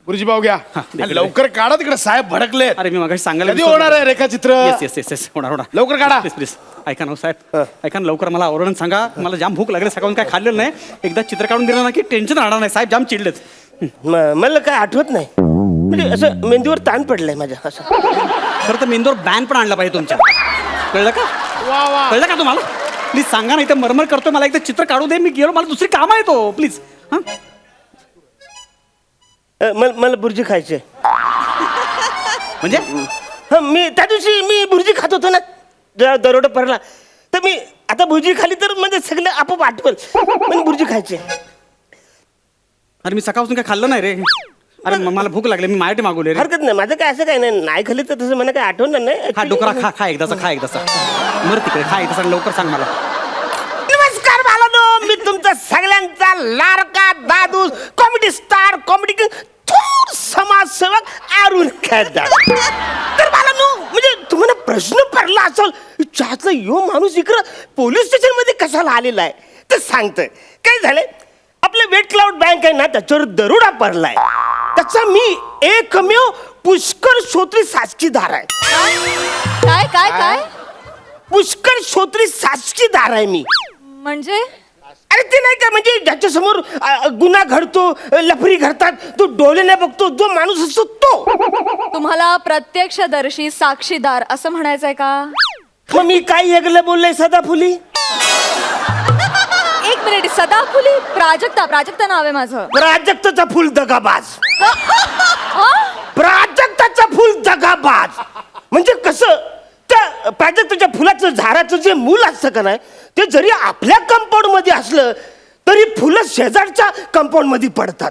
गुरुजी भाऊ घ्या लवकर काढा तिकडे साहेब भडकले. अरे मी मगाशी सांगायला कधी होणार आहे रेखाचित्र? येस येस येस होणार होणार. लवकर काढा. प्लीज प्लीज ऐका ना साहेब, ऐका ना लवकर मला आवरण सांगा. मला जाम भूक लागली, सकाळून काय खाल्लेलं नाही. एकदा चित्र काढून दिलं ना की टेन्शन राहणार नाही. साहेब जाम चिडलेत. मला काय आठवत नाही, म्हणजे असं मेंदूवर ताण पडलाय माझ्या असं. खरं तर मेंदूवर बॅन पण आणला पाहिजे तुमच्या, कळलं का? वा वा. कळलं का तुम्हाला? प्लीज सांगा ना, इथं मरमर करतोय, मला एकदा चित्र काढू दे. मी गेलो, मला दुसरी काम आहे तो. प्लीज हां. मला बुर्जी खायची. म्हणजे मी त्या दिवशी मी बुर्जी खात होतो ना, जेव्हा दरोडा पडला, तर मी आता भुर्जी खाली तर म्हणजे सगळं आपोआप आठवल. मला बुर्जी खायची. अरे मी सकाळपासून काय खाल्लं नाही रे. अरे मला भूक लागली, मी माझ्यासाठी मागवले रे. हरकत नाही, माझं काय असं काय नाही खाल्ली तर तसं मला काय आठवणार नाही. हा डोकरा खा, खा एकदाचा, खा एकदाचा. मर तिकडे, खा एकदाचा, लवकर सांग मला. नमस्कार बालांनो, मी तुमचा सगळ्यांचा लाडका दादू कॉमेडी स्टार, कॉमेडी किंग, थोर समाजसेवक अरुण खैदार. तर बालांनो, म्हणजे तुम्हाला प्रश्न पडला असेल, चाचा यो माणूस इकडं पोलीस स्टेशन मध्ये कशाला आलेला आहे, तर सांगतोय. काय झालंय, आपलं वेट क्लाउड बँक आहे ना, त्याच्यावर दरोडा पडलाय. त्याचा मी एकमेव पुष्कर श्रोत्री साक्षीदार आहे. काय काय काय पुष्कर श्रोत्री साक्षीदार आहे मी. म्हणजे अरे ते नाही का, म्हणजे ज्याच्या समोर गुन्हा घडतो, लफरी घडतात, तो डोळ्याने बघतो, जो माणूस असतो तो. तुम्हाला प्रत्यक्षदर्शी साक्षीदार असं म्हणायचंय का? मग मी काय वेगळं बोललोय सदाफुली? एक मिनिट, सदाफुली प्राजक्ता नाव आहे माझं. प्राजक्ताचा फुल दगाबाज. हा? प्राजक्ताचा फुल दगाबाज म्हणजे कसं, त्या प्राजक्ताच्या फुलाचं झाडाचं जे मूल असतं का नाही, ते जरी आपल्या कंपाऊंड मध्ये असलं तरी फुलं शेजारच्या कंपाऊंड मध्ये पडतात.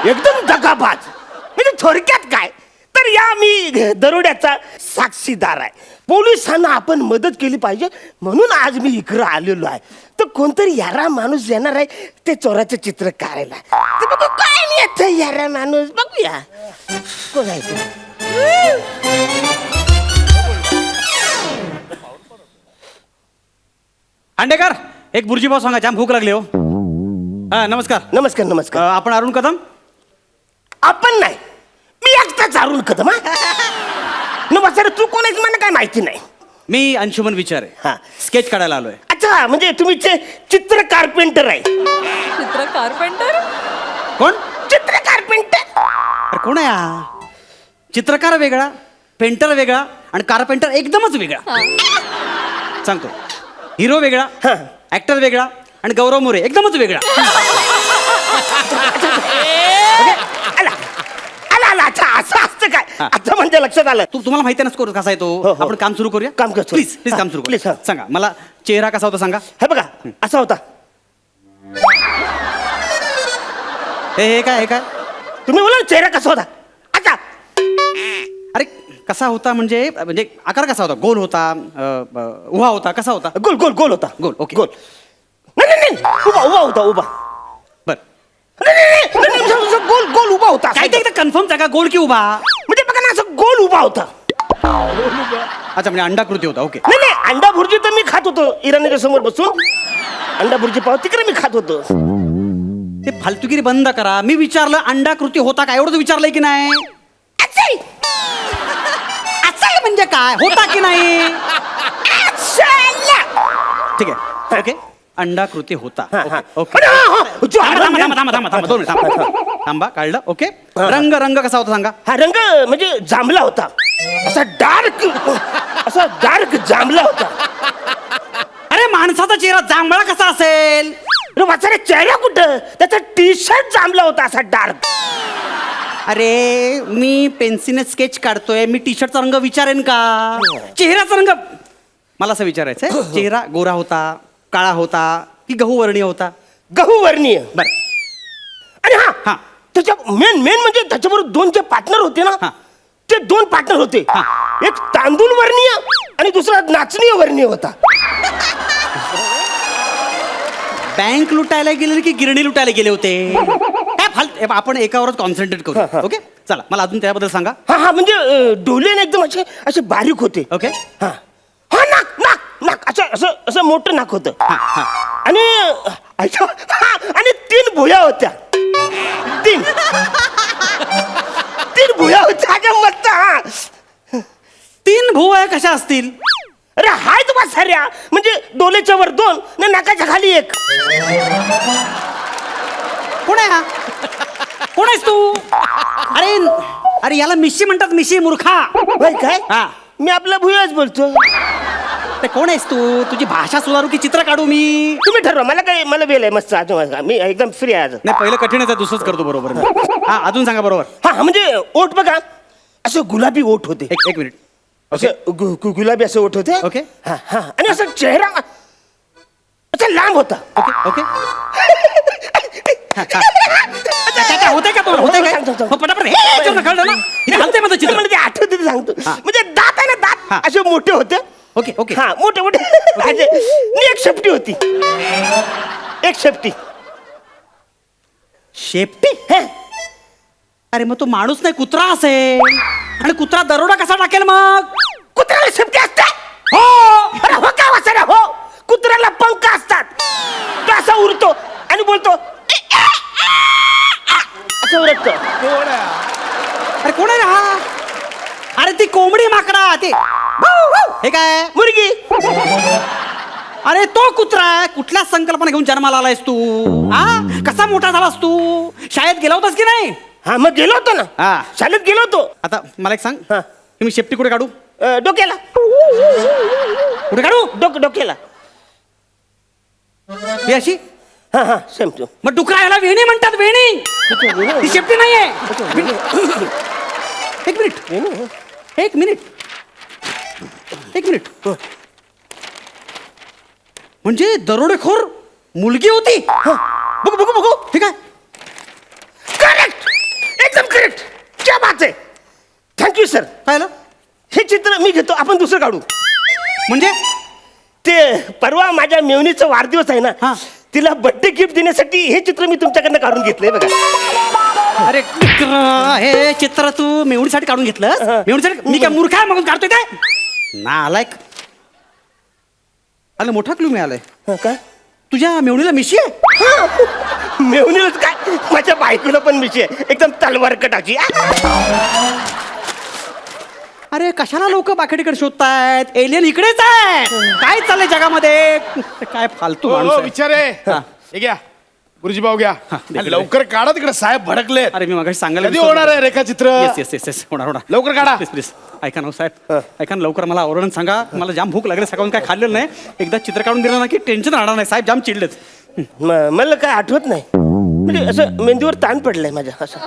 एकदम दगाबाज. म्हणजे थोडक्यात काय, तर या मी दरोड्याचा साक्षीदार आहे. पोलिसांना आपण मदत केली पाहिजे म्हणून आज मी इकडं आलेलो आहे. तर कोणतरी यारा माणूस येणार आहे ते चोराचं चित्र काढायला. तर बघू काय नाही येतं यारा माणूस, बघूया कोण आहे ते. अंडेकर, एक बुर्जी पाव सांगा, जाम भूक लागली हो. हा नमस्कार. नमस्कार नमस्कार. आपण अरुण कदम? आपण नाही, मी एकटाच अरुण कदम. नमस्कार. तू कोण आहेस मला काय माहिती नाही. मी अंशुमन विचार हा. आहे, स्केच काढायला आलोय. अच्छा, म्हणजे तुम्ही चित्र कारपेंटर आहे. चित्र कारपेंटर? कोण? चित्र कारपेंटर. अरे कोण आहे हा? चित्रकार वेगळा, पेंटर वेगळा आणि कारपेंटर एकदमच वेगळा. सांगतो, हिरो वेगळा, हा. ऍक्टर वेगळा आणि गौरव मोरे एकदमच वेगळा. आला आला आला. अच्छा, असं असतं काय? हा. आता म्हणजे लक्षात आलं. तुम्हाला माहिती आहे ना स्कोर कसा आहे हो, तो. हो. आपण काम सुरू करूया. काम करतो. प्लीज प्लीज हा, काम सुरू प्लीज, करूया. हा. सांगा मला, चेहरा कसा होता सांगा. हे बघा, असा होता. हे काय, हे काय? तुम्ही बोला चेहरा कसा होता. अच्छा, अरे कसा होता म्हणजे म्हणजे आकार कसा होता? गोल होता, उभा होता, कसा होता? गोल गोल गोल होता. गोल, ओके. गोल. नाही नाही नाही, उभा उभा होता, उभा. बर, नाही नाही नाही, नाही, असं गोल गोल उभा होता. काय ते कन्फर्म का गोल की उभा? म्हणजे बघा ना, असं गोल उभा होता. अच्छा, म्हणजे अंडाकृती होता. ओके. नाही नाही, अंडा भुर्जी तर मी खात होतो इराणीच्या समोर बसून. अंडा भुर्जी पाव तिकडे मी खात होतो. ते फालतुगिरी बंद करा. मी विचारलं अंडाकृती होता का, एवढंच विचारलंय की नाही? असं आहे म्हणजे काय, होता की नाही? ठीक आहे, ओके. अंडाकृती होता. हा, हा. ओके. थांबा, थांबा, थांबा, थांबा, थांबा, थांबा, 2 मिनिट थांबा. थांबा, काढलं. ओके. रंग, रंग कसा होता सांगा. हा रंग म्हणजे जांभला होता. असा डार्क जांभला होता. अरे माणसाचा चेहरा जांभळा कसा असेल? अरे वाचारे, चेहरा कुठं, त्याचा टी शर्ट जांभला होता असा डार्क. अरे मी पेन्सिलने स्केच काढतोय, मी टी शर्टचा रंग विचारेन का? चेहऱ्याचा रंग मला असं विचारायचंय. चेहरा गोरा होता, काळा होता की गहू वर्णीय होता? गहू वर्णीय. बर. आणि हा. हा, त्याच्या मेन म्हणजे त्याच्याबरोबर 2 जे पार्टनर होते ना, हा. ते 2 पार्टनर होते. हा. एक तांदूळ वर्णीय आणि दुसरा नाचणीय वर्णीय होता. बँक लुटायला गेले की गिरणी लुटायला गेले होते? काय फालत, आपण एकावरच कॉन्सन्ट्रेट करू. ओके, चला मला अजून त्याबद्दल सांगा. हा हा, म्हणजे डोळे एकदम असे बारीक होते. ओके. हा हा, नाक नाक नाक असं असं असं मोठं नाक होतं. आणि आणि 3 भुया होत्या. 3 डोळे कशा असतील? अरे हाय तुम्हा साऱ्या, म्हणजे डोलेच्या वर 2 ना नाकाच्या खाली 1. कोण आहे हा? कोण आहेस तू? अरे अरे याला मिशी म्हणतात, मिशी मूर्खा. होय काय? हा. मी आपला भुयाच बोलतो. ते कोण आहेस तू? तुझी भाषा सुधारू की चित्र काढू मी? तुम्ही ठरवा, मला वेळ आहे मस्त आज, मी एकदम फ्री आहे आज. नाही, पहिलं कठीणच आहे, दुसरंच करतो बरोबर मी. हा, अजून सांगा बरोबर. हा म्हणजे ओठ बघा, असं गुलाबी ओठ होते, एक मिनिट. असं गुलाबी असं ओठ होते. ओके. हा हा, आणि असं चेहरा असा लांब होता. Okay okay. होते का तुम्हाला? होते काय? सांगतो. मग पटापट हे याच्यावर कळलं ना? इथे हलतंय माझं चित्र. मला ते आठवते ते सांगतो. हा. म्हणजे दात आहे ना, दात हा. असे मोठे होते. Okay okay. हा, मोठे मोठे असे. आणि एक शेपटी होती, एक शेपटी. शेपटी? हे, अरे मग तो माणूस नाही, कुत्रा असेल. आणि कुत्रा दरोडा कसा टाकेल मग? कुत्र्याला शेपटी असते? हो. अरे हो काय वाचना, हो कुत्र्याला पंख असतात. तो असा उरतो आणि बोलतो असं उरतो. अरे कोण आहे रे हा? अरे ती कोंबडी माकडा ते. हे काय? मुर्गी. अरे तो कुत्रा आहे. कुठल्या संकल्पना घेऊन जन्माला आलायस तू? हा, कसा मोठा झालास तू? शाळेत गेला होतास की नाही? हा, मग गेलो होतो ना, हा. शाळेत गेलो होतो. आता मला एक सांग, हा. मी शेपटी कुठे काढू? डोक्याला. कुठे काढू? डोक्याला. ही अशी? हा हा, सेम टू. मग डुकरा याला वेणी म्हणतात, वेणी. ती शेपटी नाहीये. एक मिनिट, एक मिनिट, एक मिनिट. म्हणजे दरोडेखोर मुलगी होती? बघू बघू बघू. ठीक आहे. करेक्ट, एकदम करेक्ट. क्या बात आहे. Thank you sir. काय झालं? हे चित्र मी घेतो, आपण दुसरं काढू. म्हणजे ते परवा माझ्या मेवणीचा वाढदिवस आहे हा. ना, तिला बर्थडे गिफ्ट देण्यासाठी हे चित्र मी तुमच्याकडनं काढून घेतलंय बघा. अरे मित्र, हे चित्र तू मेवणीसाठी काढून घेतलं? मेवणीसाठी? मी काय मूर्ख आहे म्हणून काढतोय काय? नालायक. अरे मोठा क्लू मिळालाय. काय? तुझ्या मेवणीला मिशी आहे? मेवणीलाच काय, माझ्या बायकोला पण मिशी आहे, एकदम तलवार कटाची. अरे कशाला लोक बाकडीकडे शोधतायत? एलियन इकडेच आहे. काय चाललंय जगामध्ये? काय फालतू माणूस आहे. विचारे हा. हे घ्या, गुरुजी भाऊ घ्या. देखील. लवकर काढा, तिकडे साहेब भडकले. अरे मी मगाशी सांगायला कधी होणार आहे रेखाचित्र? येस येस येस होणार होणार. लवकर काढा. Please please. ऐका ना साहेब, ऐका ना लवकर, मला आवरण सांगा. मला जाम भूक लागली, सकाळून काय खाल्लेलं नाही. एकदा चित्र काढून दिलं ना की टेन्शन राहणार नाही. साहेब जाम चिडलेत. मला काय आठवत नाही, म्हणजे असं मेंदूवर ताण पडलाय माझ्या असं.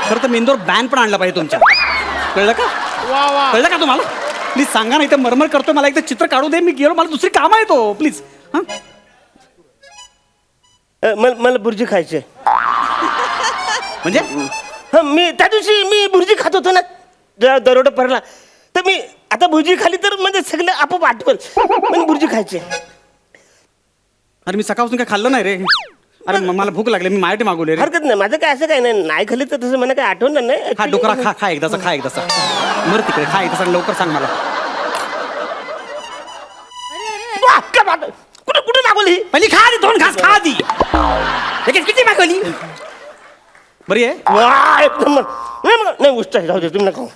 खरं तर मेंदूवर बॅन पण आणला पाहिजे तुमच्या. कळलं का? वा वा. कळलं का तुम्हाला? प्लीज सांगा ना, इथं मरमर करतोय, मला एकदा चित्र काढू दे. मी गेलो, मला दुसरी काम आहे तो. प्लीज. हां, मला बुर्जी खायची आहे. म्हणजे हा, मी त्या दिवशी मी भुर्जी खात होतो ना, जेव्हा दरोडा पडला, तर मी आता भुर्जी खाली तर म्हणजे सगळं आपोआप आठवल. म्हणजे भुर्जी खायची आहे. अरे मी सकाळपासून काय खाल्लं नाही रे. अरे मला भूक लागली, मी माझ्यासाठी मागवले रे. हरकत नाही, माझं काय असं काय नाही, नाही खाली तर तसं मला काय आठवणार नाही. हा Actually, डोकरा खा, खा एकदाचा, खा एकदाचा. मर तिकडे, खा एकदाचा, लवकर सांग मला. वाह, क्या बात आहे. कुठं कुठं मागवली? पहिली खा आधी, 2 घास खा आधी. लगेच किती मागवली? बरी आहे? वाह, एकदम नाही उष्ट आहे, जाऊ दे, तुम्ही नका खाऊ.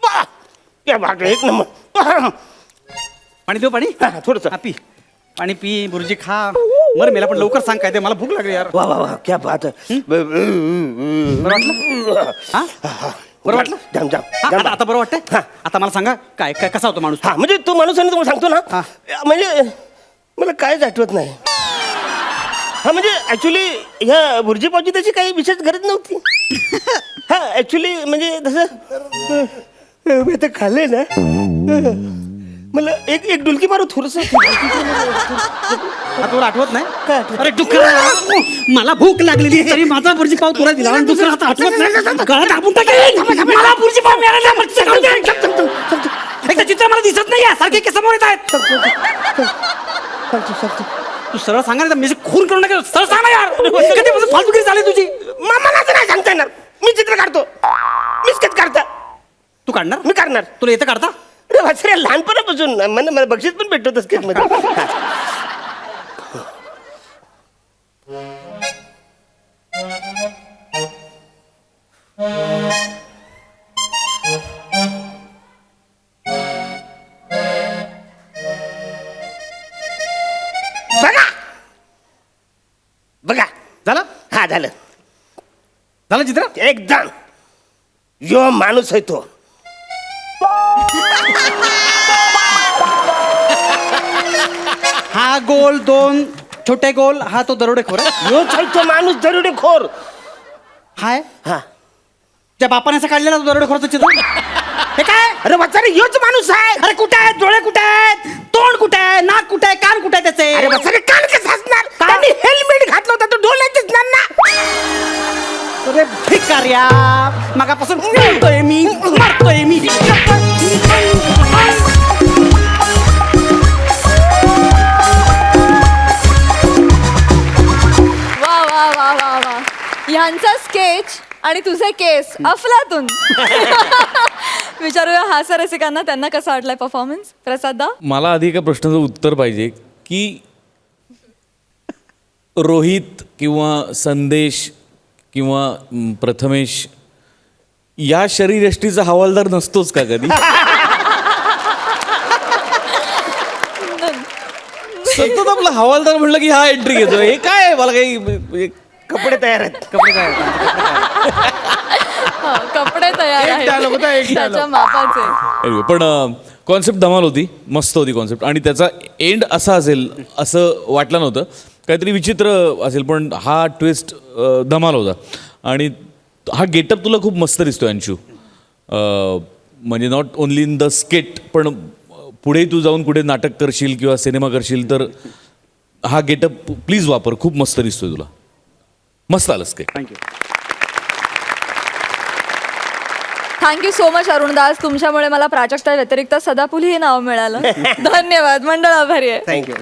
वाह, क्या बात आहे, एक नंबर. पाणी देऊ? पाणी थोडस. पी पाणी, पी, बुर्जी खा. मर मेला, पण लवकर सांग काय ते, मला भूक लागली यार. वाह वाह वाह, क्या बात आहे. बरं वाटलं? हा? बरं वाटलं? जाम जाम हा, जाम. आता बरं वाटतंय? हा. आता मला सांगा, काय काय कसा होतो माणूस? हा, म्हणजे तो माणूस आहे ना, तुम्हाला सांगतो हा. ना, म्हणजे मला कायच आठवत नाही. हा, म्हणजे ऍक्च्युली ह्या भुर्जी पावची त्याची काही विशेष गरज नव्हती. हा, ऍक्च्युली म्हणजे तसं मी आता खाल्लंय ना, मला एक डुलकी मारू थोडस. आता तुला आठवत नाही? काय आठवत? अरे डुकरा, मला भूक लागलेली आहे, तरी माझा बुर्जी पाव तुला दिला आणि दुसरा आता आठवत नाही. गळा कापून टाकेल. मला बुर्जी पाव मिळाला नाही, मच्छी खाऊ दे. एकदा चित्र मला दिसत नाही आहे, सारखे समोर येत आहेत. तू सरळ सांगा ना, मी खून करून टाकेल. सरळ सांग ना यार, कधीपासून फालतूगिरी झाली तुझी? मला तर नाही सांगता येणार. मी चित्र काढतो, मीच कधी काढता. तू काढणार? मी काढणार. तुला येतं काढता? अरे वासरे, लहानपणापासून मला बक्षीस पण भेटतो स्केच मध्ये. झालं चित्र एकदम यो माणूस आहे तो. हा गोल 2 छोटे गोल, हा तो दरोडेखोर आहे. योच आहे तो माणूस दरोडेखोर. हाय हा त्या बापाने असं काढलेला तो दरोडेखोरचं चित्र. हे काय? अरे वाचारे योच माणूस आहे. अरे कुठे आहेत डोळे, कुठे आहेत तोंड, कुठे आहे नाक, कुठे आहे कान, कुठे आहे अरे त्याचे? वाचारे कान कसं असणार? त्यांनी हेल्मेट घातलं होतं तर डोळे दिसणार ना. अरे भिकाऱ्या, मगापासून मारतोय मी. वा वा वा वा वा ह्यांचा स्केच आणि तुझे केस अफलातून. विचारूया हास्यरसिकांना त्यांना कसा वाटलाय परफॉर्मन्स. प्रसाद दा. मला आधी एका प्रश्नाचं उत्तर पाहिजे की रोहित किंवा संदेश किंवा प्रथमेश या शरीरयष्टीचा हवालदार नसतोच का कधी? सतत आपला हवालदार म्हणलं की हा एंट्री घेतो. हे काय मला काही म्हणजे कपडे तयार आहेत. कपडे तयार एक आहेत. dialogue होता, एक dialogue. त्याच्या मापाचे. Anyway, पण कॉन्सेप्ट धमाल होती, मस्त होती कॉन्सेप्ट. आणि त्याचा एंड असा असेल असं वाटलं नव्हतं. काहीतरी विचित्र असेल पण हा ट्विस्ट धमाल होता. आणि हा गेटअप तुला खूप मस्त दिसतोय अंशू. म्हणजे not only in the skate पण पुढे तू जाऊन कुठे नाटक करशील किंवा सिनेमा करशील तर हा गेटअप प्लीज वापर. खूप मस्त दिसतोय तुला. मस्त आलं skate. Thank you. Thank you so much Arundas. तुमच्यामुळे मला प्राजक्ता व्यतिरिक्त सदाफुली हे नाव मिळालं. धन्यवाद. मंडळ आभारी आहे. थँक्यू.